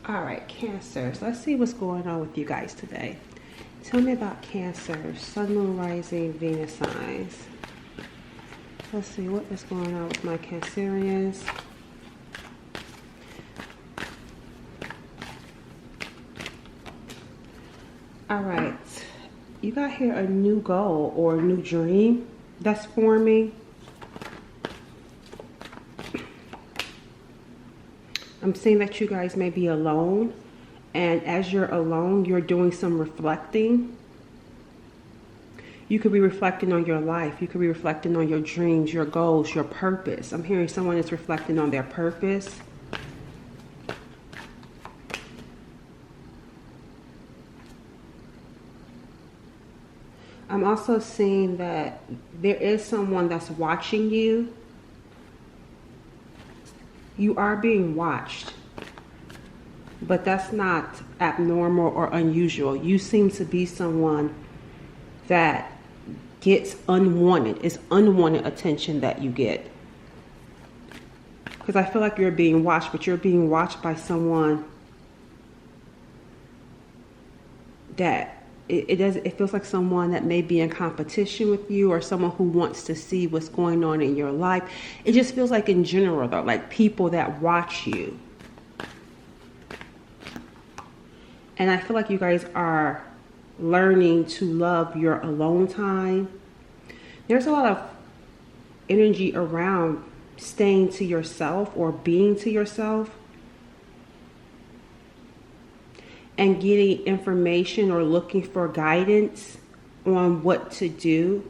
All right, Cancers. Let's see what's going on with you guys today. Tell me about Cancer, Sun, Moon, Rising, Venus signs. Let's see what is going on with my Cancerians. All right, you got here a new goal or a new dream that's forming. I'm seeing that you guys may be alone, and as you're alone, you're doing some reflecting. You could be reflecting on your life. You could be reflecting on your dreams, your goals, your purpose. I'm hearing someone is reflecting on their purpose. I'm also seeing that there is someone that's watching you. You are being watched, but that's not abnormal or unusual. You seem to be someone that gets unwanted. It's unwanted attention that you get. Because I feel like you're being watched, but you're being watched by someone that it feels like someone that may be in competition with you, or someone who wants to see what's going on in your life. It just feels like in general though, like people that watch you. And I feel like you guys are learning to love your alone time. There's a lot of energy around staying to yourself or being to yourself, and getting information or looking for guidance on what to do.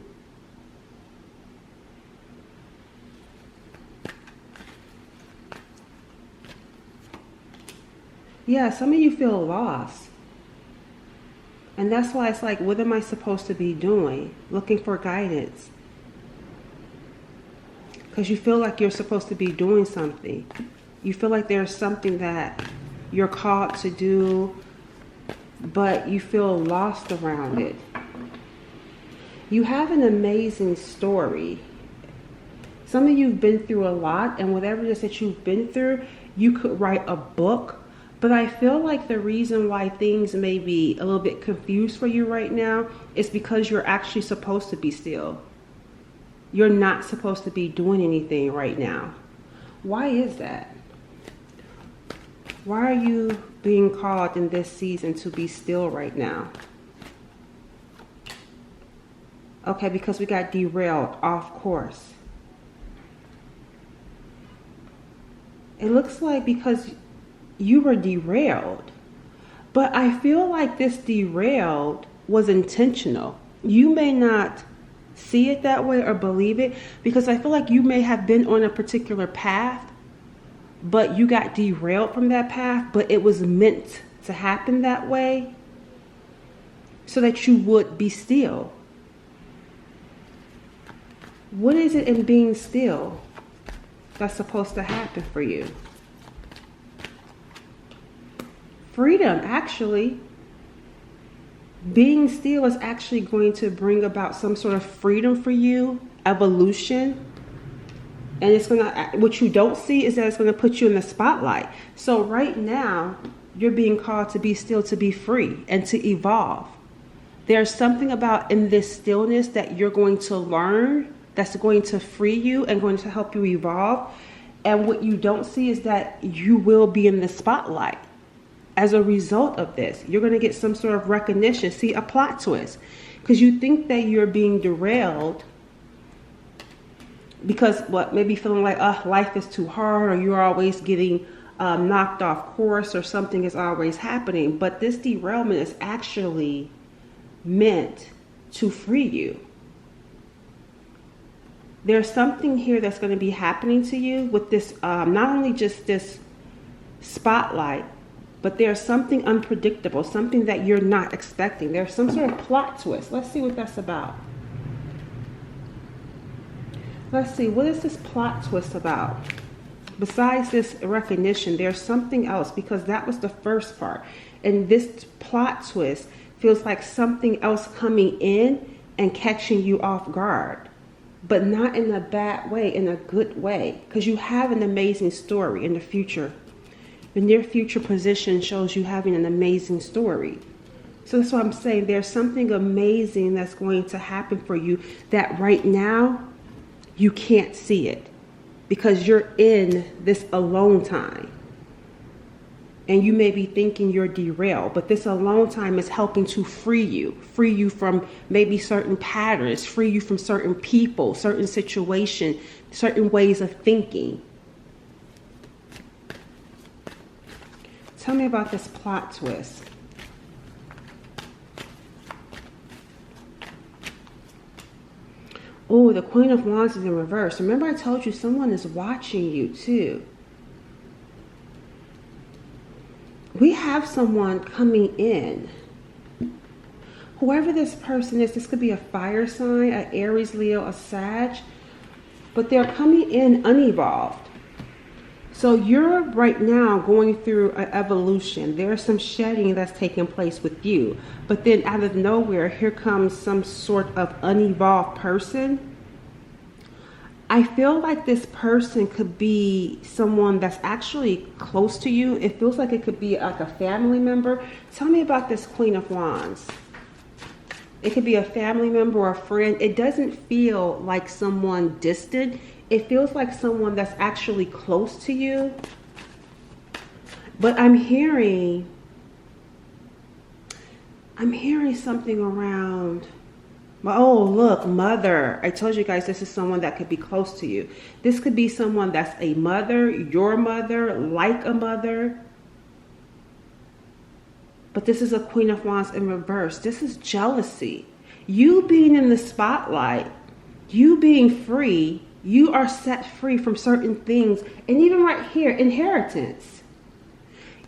Yeah, some of you feel lost. And that's why it's like, what am I supposed to be doing? Looking for guidance. Because you feel like you're supposed to be doing something. You feel like there's something that you're called to do, but you feel lost around it. You have an amazing story. Some of you have been through a lot, and whatever it is that you've been through, you could write a book. But I feel like the reason why things may be a little bit confused for you right now is because you're actually supposed to be still. You're not supposed to be doing anything right now. Why is that? Why are you being called in this season to be still right now? Okay, because we got derailed, off course. It looks like because you were derailed, but I feel like this derailed was intentional. You may not see it that way or believe it, because I feel like you may have been on a particular path, but you got derailed from that path, but it was meant to happen that way so that you would be still. What is it in being still that's supposed to happen for you? Freedom, actually. Being still is actually going to bring about some sort of freedom for you, evolution. And it's going to, what you don't see is that it's going to put you in the spotlight. So right now, you're being called to be still, to be free, and to evolve. There's something about in this stillness that you're going to learn that's going to free you and going to help you evolve. And what you don't see is that you will be in the spotlight. As a result of this, you're going to get some sort of recognition. See, a plot twist. Because you think that you're being derailed because maybe feeling like life is too hard, or you're always getting knocked off course, or something is always happening. But this derailment is actually meant to free you. There's something here that's going to be happening to you with this, not only just this spotlight, but there's something unpredictable, something that you're not expecting. There's some sort of plot twist. Let's see what that's about. Let's see, what is this plot twist about? Besides this recognition, there's something else, because that was the first part. And this plot twist feels like something else coming in and catching you off guard. But not in a bad way, in a good way. Because you have an amazing story in the future. The near future position shows you having an amazing story. So that's what I'm saying. There's something amazing that's going to happen for you that right now you can't see it because you're in this alone time. And you may be thinking you're derailed, but this alone time is helping to free you from maybe certain patterns, free you from certain people, certain situations, certain ways of thinking. Tell me about this plot twist. Oh, the Queen of Wands is in reverse. Remember I told you someone is watching you too. We have someone coming in. Whoever this person is, this could be a fire sign, an Aries, Leo, a Sag, but they're coming in unevolved. So you're right now going through an evolution. There's some shedding that's taking place with you. But then out of nowhere, here comes some sort of unevolved person. I feel like this person could be someone that's actually close to you. It feels like it could be like a family member. Tell me about this Queen of Wands. It could be a family member or a friend. It doesn't feel like someone distant. It feels like someone that's actually close to you. But I'm hearing something around, oh, look, mother. I told you guys this is someone that could be close to you. This could be someone that's a mother, your mother, like a mother. But this is a Queen of Wands in reverse. This is jealousy. You being in the spotlight, you being free, you are set free from certain things. And even right here, inheritance.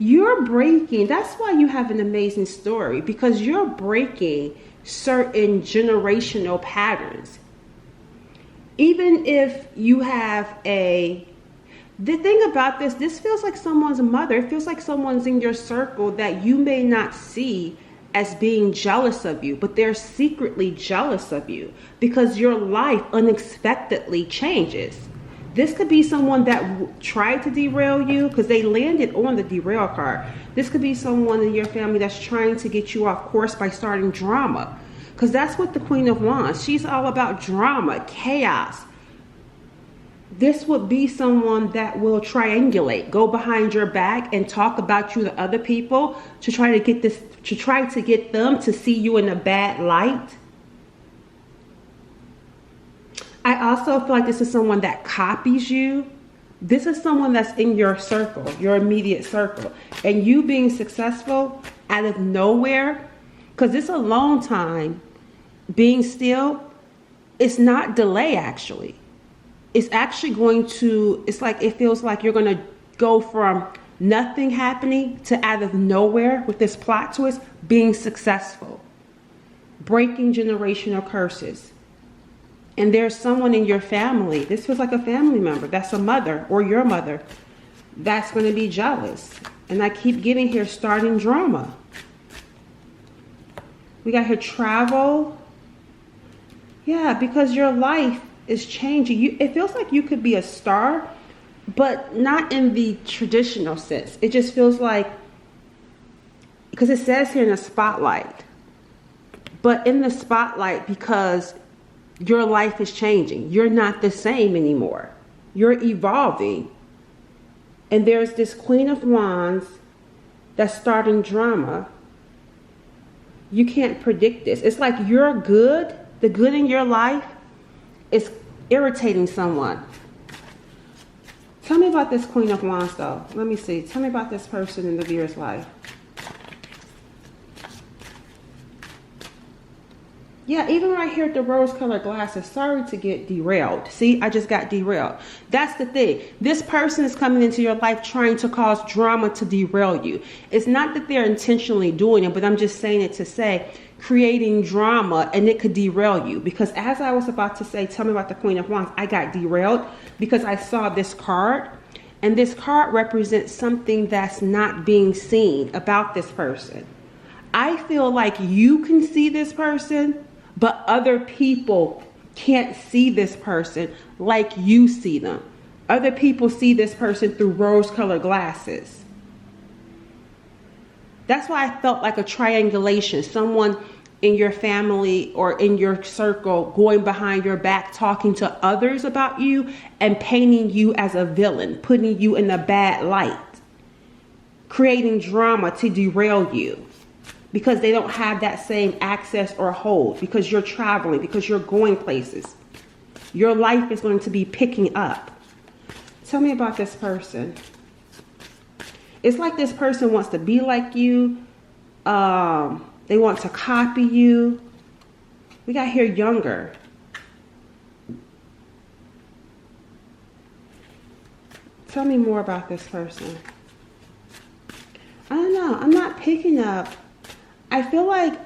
You're breaking, that's why you have an amazing story, because you're breaking certain generational patterns. Even if you have the thing about this feels like someone's mother. It feels like someone's in your circle that you may not see as being jealous of you, but they're secretly jealous of you because your life unexpectedly changes. This could be someone that tried to derail you because they landed on the derail card. This could be someone in your family that's trying to get you off course by starting drama, because that's what the Queen of Wands, she's all about drama, chaos. This would be someone that will triangulate, go behind your back and talk about you to other people to try to get them to see you in a bad light. I also feel like this is someone that copies you. This is someone that's in your circle, your immediate circle. And you being successful out of nowhere, because it's a long time being still, it's not delay actually. It's actually it's like, it feels like you're going to go from nothing happening to out of nowhere with this plot twist being successful. Breaking generational curses. And there's someone in your family, this feels like a family member, that's a mother or your mother, that's going to be jealous. And I keep getting here starting drama. We got here travel. Yeah, because your life is changing. It feels like you could be a star, but not in the traditional sense. It just feels like, because it says here in the spotlight, but in the spotlight because your life is changing. You're not the same anymore. You're evolving. And there's this Queen of Wands that's starting drama. You can't predict this. It's like you're good. The good in your life is irritating someone. Tell me about this Queen of Wands though. Let me see. Tell me about this person in the viewer's life. Yeah, even right here at the rose-colored glasses, sorry to get derailed. See, I just got derailed. That's the thing. This person is coming into your life trying to cause drama to derail you. It's not that they're intentionally doing it, but I'm just saying it to say, creating drama, and it could derail you. Because as I was about to say, tell me about the Queen of Wands, I got derailed because I saw this card. And this card represents something that's not being seen about this person. I feel like you can see this person, but other people can't see this person like you see them. Other people see this person through rose-colored glasses. That's why I felt like a triangulation. Someone in your family or in your circle going behind your back, talking to others about you and painting you as a villain, putting you in a bad light, creating drama to derail you because they don't have that same access or hold, because you're traveling, because you're going places. Your life is going to be picking up. Tell me about this person. It's like this person wants to be like you. They want to copy you. We got here younger. Tell me more about this person. I don't know. I'm not picking up. I feel like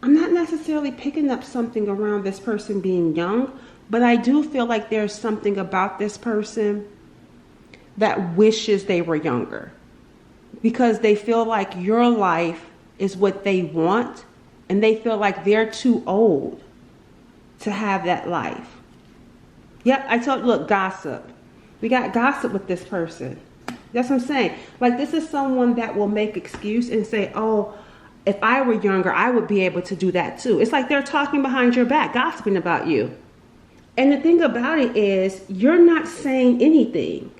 I'm not necessarily picking up something around this person being young, but I do feel like there's something about this person that wishes they were younger, because they feel like your life is what they want, and they feel like they're too old to have that life. Yep, I told you, look, gossip. We got gossip with this person. That's what I'm saying. Like, this is someone that will make excuse and say, oh, if I were younger, I would be able to do that too. It's like they're talking behind your back, gossiping about you. And the thing about it is, you're not saying anything.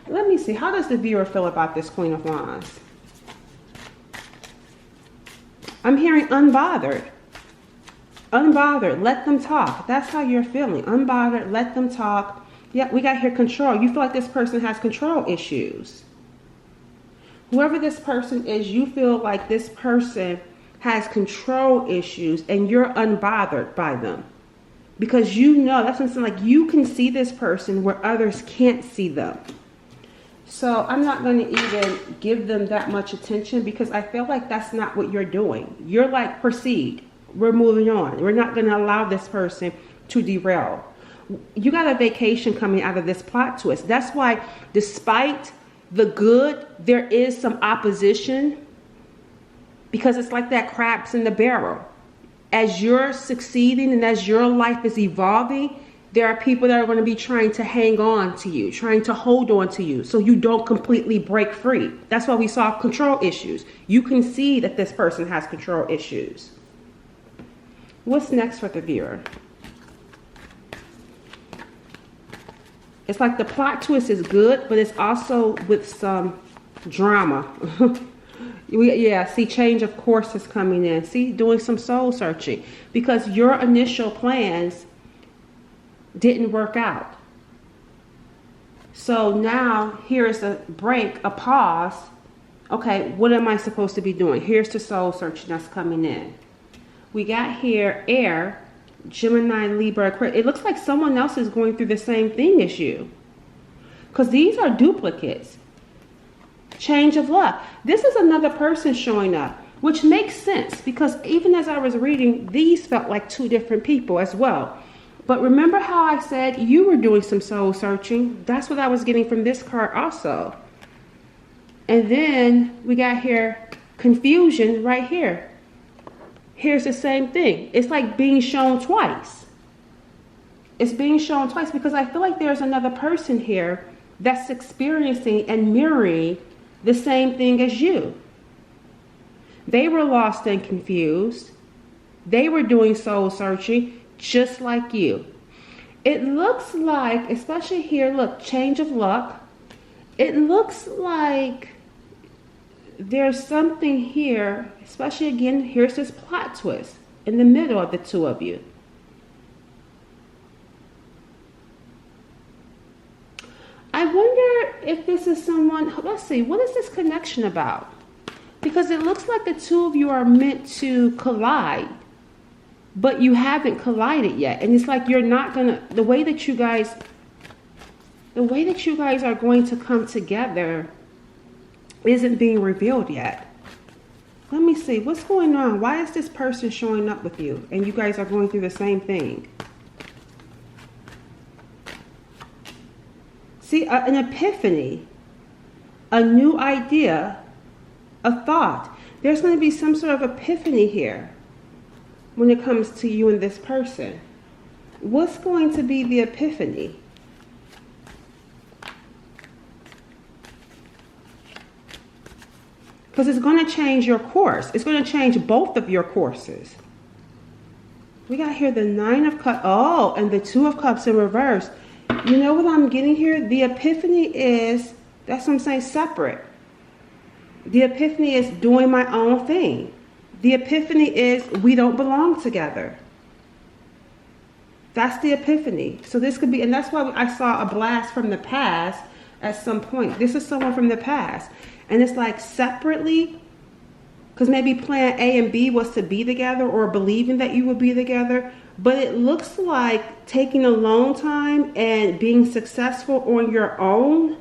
Let me see. How does the viewer feel about this Queen of Wands? I'm hearing unbothered. Unbothered. Let them talk. That's how you're feeling. Unbothered. Let them talk. Yeah, we got here control. You feel like this person has control issues. Whoever this person is, you feel like this person has control issues and you're unbothered by them. Because you know, that's what I'm saying, like you can see this person where others can't see them. So I'm not going to even give them that much attention, because I feel like that's not what you're doing. You're like, proceed. We're moving on. We're not going to allow this person to derail. You got a vacation coming out of this plot twist. That's why, despite the good, there is some opposition, because it's like that crabs in the barrel. As you're succeeding and as your life is evolving, there are people that are going to be trying to hang on to you, trying to hold on to you so you don't completely break free. That's why we saw control issues. You can see that this person has control issues. What's next for the viewer? It's like the plot twist is good, but it's also with some drama. Yeah, see, change of course is coming in. See, doing some soul searching, because your initial plans didn't work out. So now here is a break, a pause. Okay, what am I supposed to be doing? Here's the soul searching that's coming in. We got here air, Gemini, Libra, Aquarius. It looks like someone else is going through the same thing as you, because these are duplicates. Change of luck. This is another person showing up, which makes sense, because even as I was reading, these felt like two different people as well. But remember how I said you were doing some soul searching? That's what I was getting from this card also. And then we got here confusion right here. Here's the same thing. It's like being shown twice. It's being shown twice, because I feel like there's another person here that's experiencing and mirroring the same thing as you. They were lost and confused. They were doing soul searching just like you. It looks like, especially here, look, change of luck. It looks like there's something here, especially again, here's this plot twist in the middle of the two of you. I wonder if this is someone, let's see, what is this connection about? Because it looks like the two of you are meant to collide, but you haven't collided yet. And it's like you're not gonna, the way that you guys are going to come together isn't being revealed yet. Let me see, what's going on? Why is this person showing up with you and you guys are going through the same thing? See, an epiphany, a new idea, a thought. There's going to be some sort of epiphany here when it comes to you and this person. What's going to be the epiphany? Because it's going to change your course. It's going to change both of your courses. We got here the Nine of Cups. Oh, and the Two of Cups in reverse. You know what I'm getting here? The Epiphany is, that's what I'm saying, separate. The Epiphany is doing my own thing. The Epiphany is we don't belong together. That's the Epiphany. So this could be, and that's why I saw a blast from the past at some point. This is someone from the past. And it's like separately, because maybe plan A and B was to be together or believing that you would be together. But it looks like taking alone time and being successful on your own,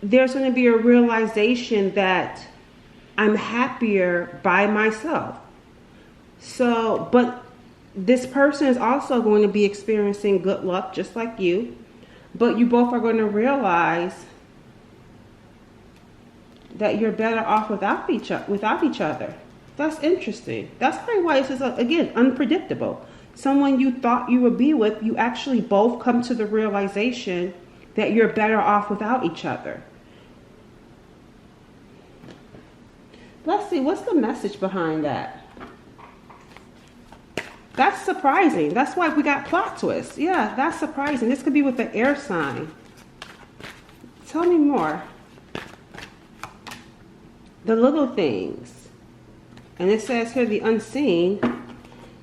there's going to be a realization that I'm happier by myself. So, but this person is also going to be experiencing good luck just like you. But you both are going to realize that you're better off without each other. That's interesting. That's probably why this is, again, unpredictable. Someone you thought you would be with, you actually both come to the realization that you're better off without each other. Let's see, what's the message behind that? That's surprising. That's why we got plot twists. Yeah, that's surprising. This could be with the air sign. Tell me more. The little things. And it says here, the unseen.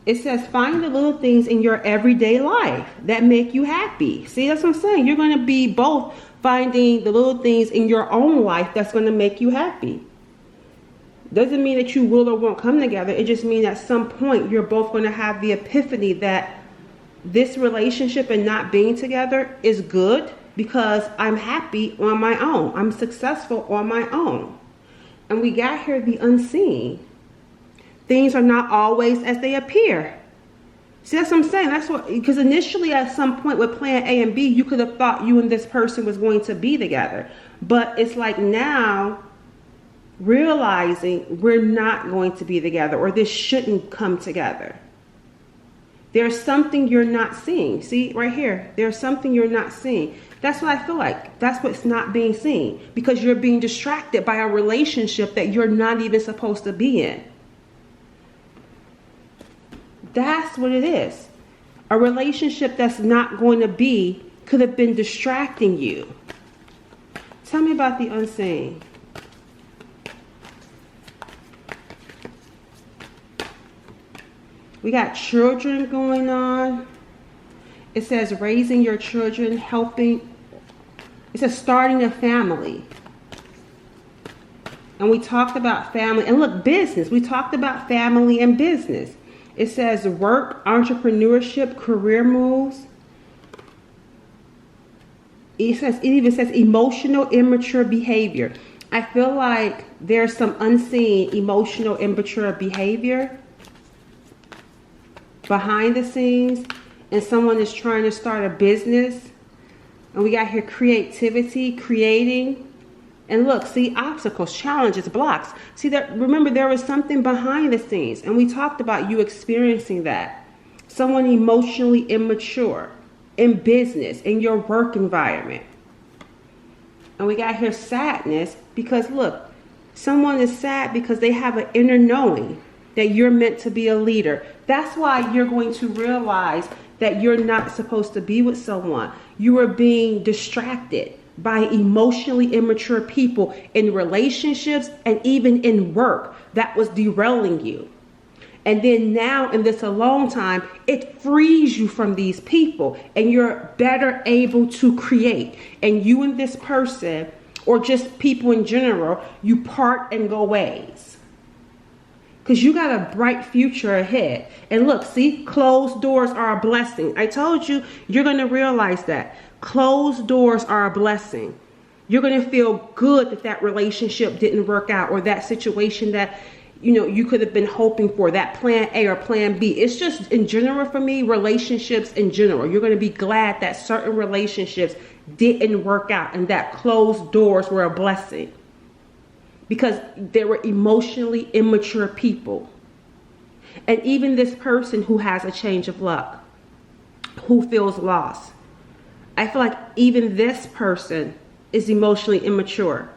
It says, find the little things in your everyday life that make you happy. See, that's what I'm saying. You're going to be both finding the little things in your own life that's going to make you happy. Doesn't mean that you will or won't come together. It just means at some point you're both going to have the epiphany that this relationship and not being together is good because I'm happy on my own. I'm successful on my own. And we got here the unseen. Things are not always as they appear. See, that's what I'm saying. That's what, because initially at some point with plan A and B, you could have thought you and this person was going to be together. But it's like now realizing we're not going to be together, or this shouldn't come together. There's something you're not seeing. See, right here, there's something you're not seeing. That's what I feel like. That's what's not being seen, because you're being distracted by a relationship that you're not even supposed to be in. That's what it is. A relationship that's not going to be could have been distracting you. Tell me about the unseen. We got children going on. It says raising your children, helping. It says starting a family. And we talked about family. And look, business. We talked about family and business. It says work, entrepreneurship, career moves. It even says emotional, immature behavior. I feel like there's some unseen emotional, immature behavior behind the scenes, and someone is trying to start a business. And we got here creativity, creating. And look, see, obstacles, challenges, blocks. See, that. Remember, there was something behind the scenes, and we talked about you experiencing that. Someone emotionally immature in business, in your work environment. And we got here sadness, because look, someone is sad because they have an inner knowing that you're meant to be a leader. That's why you're going to realize that you're not supposed to be with someone. You are being distracted by emotionally immature people in relationships and even in work that was derailing you. And then now in this alone time, it frees you from these people and you're better able to create. And you and this person, or just people in general, you part and go ways. Because you got a bright future ahead. And look, see, closed doors are a blessing. I told you, you're going to realize that. Closed doors are a blessing. You're going to feel good that that relationship didn't work out, or that situation that, you know, you could have been hoping for, that plan A or plan B. It's just in general for me, relationships in general. You're going to be glad that certain relationships didn't work out and that closed doors were a blessing. Because they were emotionally immature people. And even this person who has a change of luck, who feels lost, I feel like even this person is emotionally immature.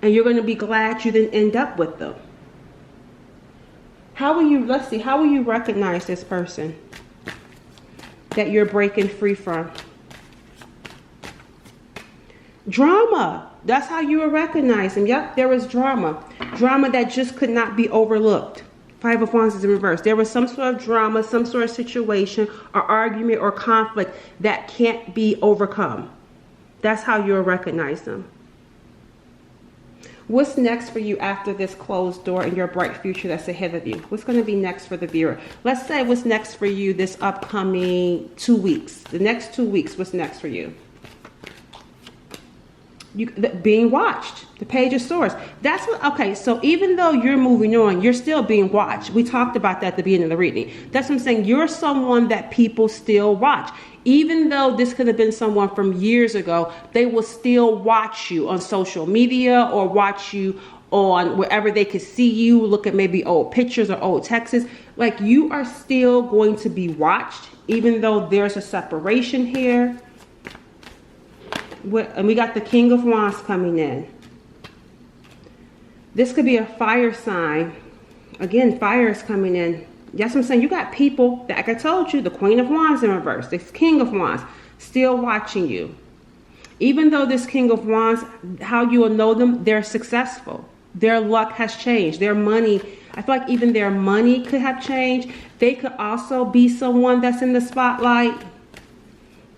And you're going to be glad you didn't end up with them. How will you, let's see, how will you recognize this person that you're breaking free from? Drama. That's how you will recognize them. Yep, there was drama. Drama that just could not be overlooked. Five of Wands is in reverse. There was some sort of drama, some sort of situation or argument or conflict that can't be overcome. That's how you'll recognize them. What's next for you after this closed door in your bright future that's ahead of you? What's going to be next for the viewer? Let's say what's next for you this upcoming 2 weeks. The next 2 weeks, what's next for you? Being watched. The Page of Swords. That's what, okay, so even though you're moving on, you're still being watched. We talked about that at the beginning of the reading. That's what I'm saying. You're someone that people still watch. Even though this could have been someone from years ago, they will still watch you on social media or watch you on wherever they could see you, look at maybe old pictures or old texts. Like, you are still going to be watched, even though there's a separation here. And we got the King of Wands coming in. This could be a fire sign. Again, fire is coming in. Yes, I'm saying you got people that, like I told you, the Queen of Wands in reverse, this King of Wands, still watching you. Even though this King of Wands, how you will know them, they're successful. Their luck has changed. Their money, I feel like even their money could have changed. They could also be someone that's in the spotlight.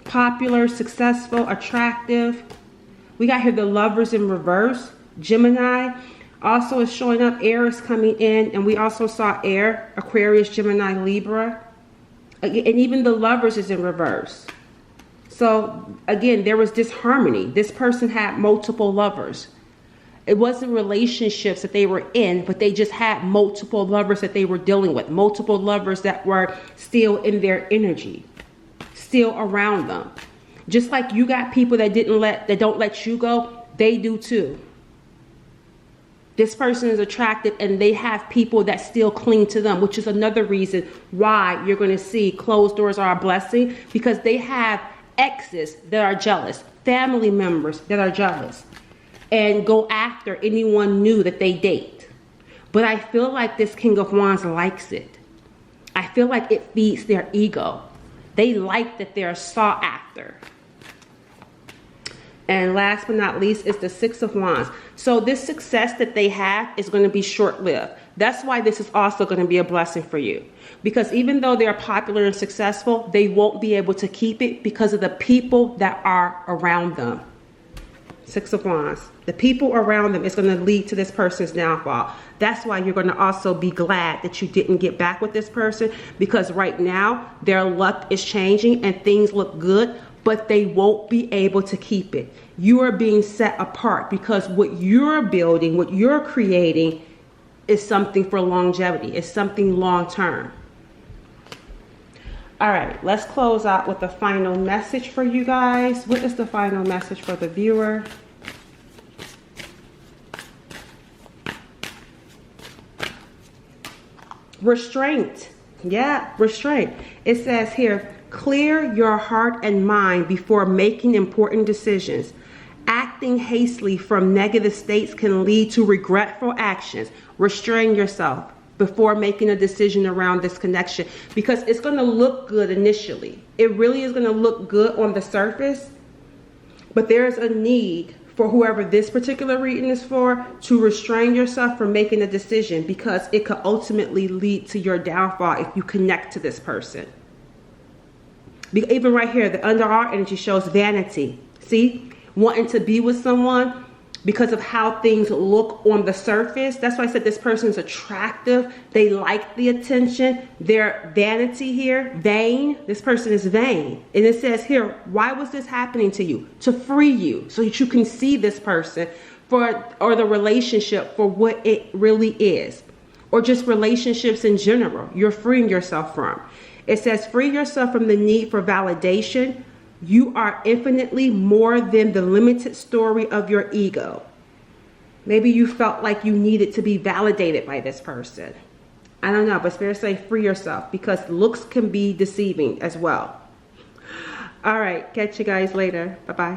Popular, successful, attractive. We got here the Lovers in reverse. Gemini also is showing up. Air is coming in, and we also saw air, Aquarius, Gemini, Libra, and even the Lovers is in reverse. So again, there was disharmony. This person had multiple lovers. It wasn't relationships that they were in, but they just had multiple lovers that they were dealing with, multiple lovers that were still in their energy, still around them. Just like you got people that don't let you go, they do too. This person is attracted and they have people that still cling to them, which is another reason why you're going to see closed doors are a blessing, because they have exes that are jealous, family members that are jealous, and go after anyone new that they date. But I feel like this King of Wands likes it. I feel like it feeds their ego. They like that they're sought after. And last but not least is the Six of Wands. So this success that they have is going to be short-lived. That's why this is also going to be a blessing for you. Because even though they're popular and successful, they won't be able to keep it because of the people that are around them. Six of Wands. The people around them is going to lead to this person's downfall. That's why you're going to also be glad that you didn't get back with this person, because right now their luck is changing and things look good, but they won't be able to keep it. You are being set apart because what you're building, what you're creating is something for longevity. It's something long term. All right, let's close out with the final message for you guys. What is the final message for the viewer? Restraint. Yeah, restraint. It says here, clear your heart and mind before making important decisions. Acting hastily from negative states can lead to regretful actions. Restrain yourself before making a decision around this connection, because it's going to look good initially. It really is going to look good on the surface, but there's a need for whoever this particular reading is for to restrain yourself from making a decision, because it could ultimately lead to your downfall if you connect to this person. Even right here, the under our energy shows vanity. See, wanting to be with someone because of how things look on the surface. That's why I said this person is attractive. They like the attention. Their vanity here, vain. This person is vain. And it says here, why was this happening to you? To free you so that you can see this person or the relationship for what it really is. Or just relationships in general. You're freeing yourself from. It says, free yourself from the need for validation. You are infinitely more than the limited story of your ego. Maybe you felt like you needed to be validated by this person. I don't know, but Spirit say free yourself, because looks can be deceiving as well. All right, catch you guys later. Bye-bye.